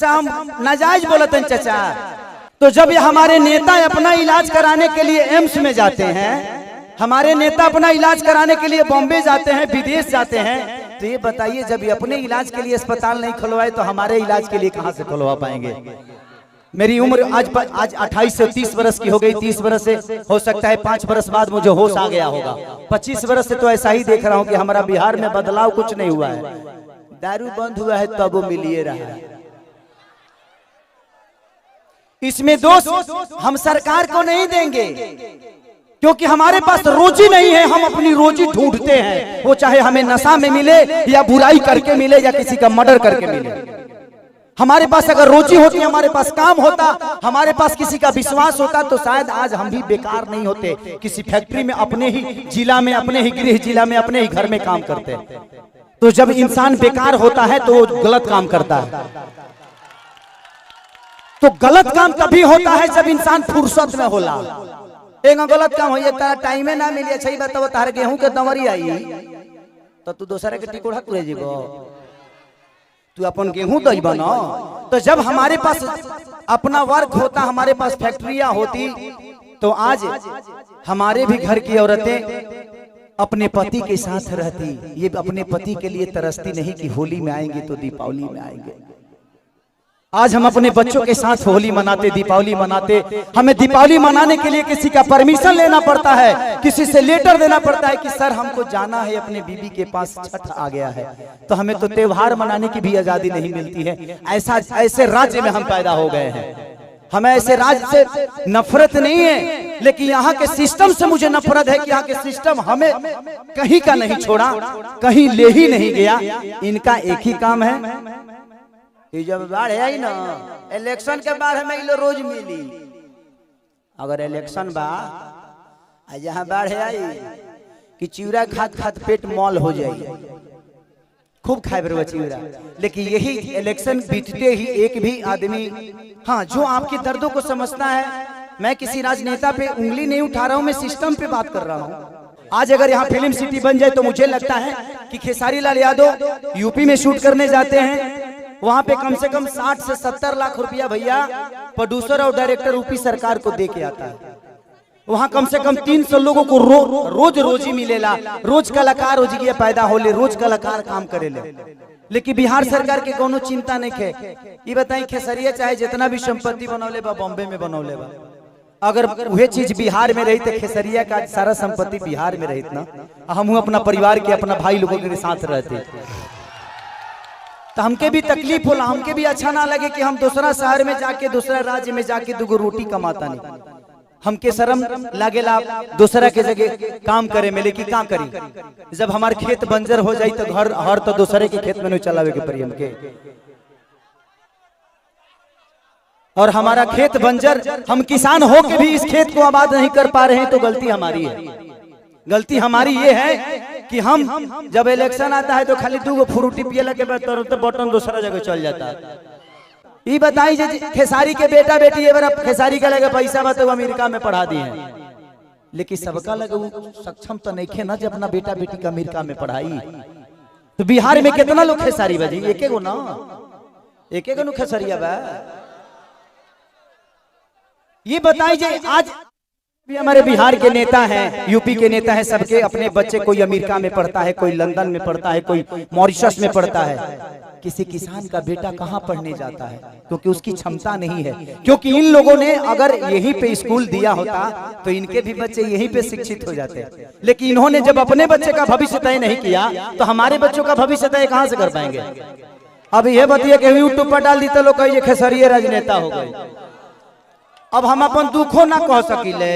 अच्छा हम नाजायज बोलते हैं चाचा। तो जब ये हमारे नेता अपना इलाज कराने के लिए एम्स में जाते हैं, हमारे नेता अपना इलाज कराने के लिए बॉम्बे जाते हैं, विदेश जाते हैं, तो ये बताइए जब ये अपने इलाज के लिए अस्पताल नहीं खुलवाए तो हमारे इलाज के लिए कहां से खुलवा पाएंगे। मेरी उम्र आज 28 से 30 बरस की हो गई। 30 बरस से हो सकता है 5 बरस बाद मुझे होश आ गया होगा। 25 बरस से तो ऐसा ही देख रहा हूं कि हमारा बिहार में बदलाव कुछ नहीं हुआ है। दारू बंद हुआ है तब वो मिलिए रहा है। इसमें दोष हम सरकार को नहीं देंगे, क्योंकि हमारे पास रोजी नहीं है। हम अपनी रोजी ढूंढते हैं, वो चाहे हमें नशा में मिले या बुराई करके मिले या किसी का मर्डर करके मिले। हमारे पास अगर रोजी होती, हमारे पास काम होता, हमारे पास किसी का विश्वास होता, तो शायद आज हम भी बेकार नहीं होते। किसी फैक्ट्री में अपने ही जिला में, अपने ही गृह जिला में, अपने ही घर में काम करते। तो जब इंसान बेकार होता है तो वो गलत काम करता है। तो गलत काम तभी होता है जब इंसान फुर्सत में होला। एक गलत काम हो टाइम ना मिले। अच्छा बताओ, तार गेहूं के दंवरी आई तो तू दूसरे के टिकोड़ा तुरे जीबो, तू अपन गेहूं दई बना। तो जब हमारे पास अपना वर्क होता, हमारे पास फैक्ट्रियां होती, तो आज हमारे भी घर की औरतें अपने पति के साथ रहती। ये अपने पति के लिए तरसती नहीं कि होली में आएंगे तो दीपावली में आएंगे। आज हम अपने बच्चों के साथ होली मनाते, दीपावली मनाते। हमें दीपावली मनाने के लिए किसी का परमिशन लेना पड़ता है, किसी से लेटर देना पड़ता है कि सर हमको जाना है अपने बीबी के पास, छठ आ गया है। तो हमें तो त्योहार मनाने की भी आजादी नहीं मिलती है। ऐसे राज्य में हम पैदा हो गए हैं। हमें ऐसे राज्य से नफरत नहीं है, लेकिन यहाँ के सिस्टम से मुझे नफरत है कि यहाँ के सिस्टम हमें कहीं का नहीं छोड़ा, कहीं ले ही नहीं गया। इनका एक ही काम है, जब बाढ़ आई ना, इलेक्शन के बाद हमें इलो रोज मिली। अगर इलेक्शन बा जहाँ बाढ़ आई कि चिवड़ा खात खात पेट मॉल हो जाए, खूब खाए बरवा चिवड़ा। लेकिन यही इलेक्शन बीतते ही एक भी आदमी, हाँ, जो आपके दर्दों को समझता है। मैं किसी राजनेता पे उंगली नहीं उठा रहा हूँ, मैं सिस्टम पे बात कर रहा हूँ। आज अगर यहाँ फिल्म सिटी बन जाए तो मुझे लगता है कि खेसारी लाल यादव यूपी में शूट करने जाते हैं, वहां पे कम से कम 60 से 70 लाख रुपया भैया प्रोड्यूसर और डायरेक्टर यूपी सरकार को दे के आता है। वहां कम से कम 300 लोगों को रोज रोजी मिलेला। रोज कलाकार हो जी पैदा होले, रोज कलाकार काम करेले। लेकिन बिहार सरकार के कोनो चिंता नहीं है। ये बताई खेसरिया चाहे जितना भी संपत्ति बनौले बा बॉम्बे में बनौले बा, अगर वह चीज बिहार में रही तो खेसरिया का सारा संपत्ति बिहार में रही ना, हम अपना परिवार के, अपना भाई लोगों के साथ रहते, तो हमके भी तकलीफ होला। हमके भी अच्छा ना लगे कि हम दूसरा शहर में जाके, दूसरा राज्य में जाके दुगो रोटी कमाता नहीं। हमके शर्म लागेला दूसरा के जगह काम करे में। लेकिन क्या करी, जब हमारे खेत बंजर हो जाए तो घर हर तो दूसरे के खेत में नहीं चलावे के पड़ी हमके। और हमारा खेत बंजर, हम किसान हो के भी इस खेत को आबाद नहीं कर पा रहे हैं, तो गलती हमारी है। गलती हमारी ये है कि हम जब इलेक्शन आता है तो खाली 2 फ्रूटी पियला के बाद तो बटन दूसरा जगह चल जाता है। ये बताई खेसारी के बेटा बेटी ये बार खेसारी का लगे पैसा बा तो अमेरिका में पढ़ा दिए हैं, लेकिन सबका लगे सक्षम तो नहीं खे ना जब अपना बेटा बेटी का अमेरिका में पढ़ाई। तो बिहार में कितना लोग खेसारी बजी, एक गो ना, एक नु खेसरिया बा। ये बताइए आज भी हमारे बिहार के नेता हैं, यूपी के नेता हैं, सबके अपने बच्चे कोई अमेरिका में पढ़ता है, कोई लंदन में पढ़ता है, कोई मॉरिशस में पढ़ता है। किसी किसान का बेटा कहाँ पढ़ने जाता है, क्योंकि उसकी क्षमता नहीं है। क्योंकि इन लोगों ने अगर यहीं पे स्कूल दिया होता तो इनके भी बच्चे यहीं पे शिक्षित हो जाते। लेकिन इन्होंने जब अपने बच्चे का भविष्य तय नहीं किया तो हमारे बच्चों का भविष्य तय कहाँ से कर पाएंगे। अब यह बताइए कि यूट्यूब पर डाल दी तो लोग कहिए खेसरिया राजनेता हो गए। अब हम अपन दुखों ना कह सकिले।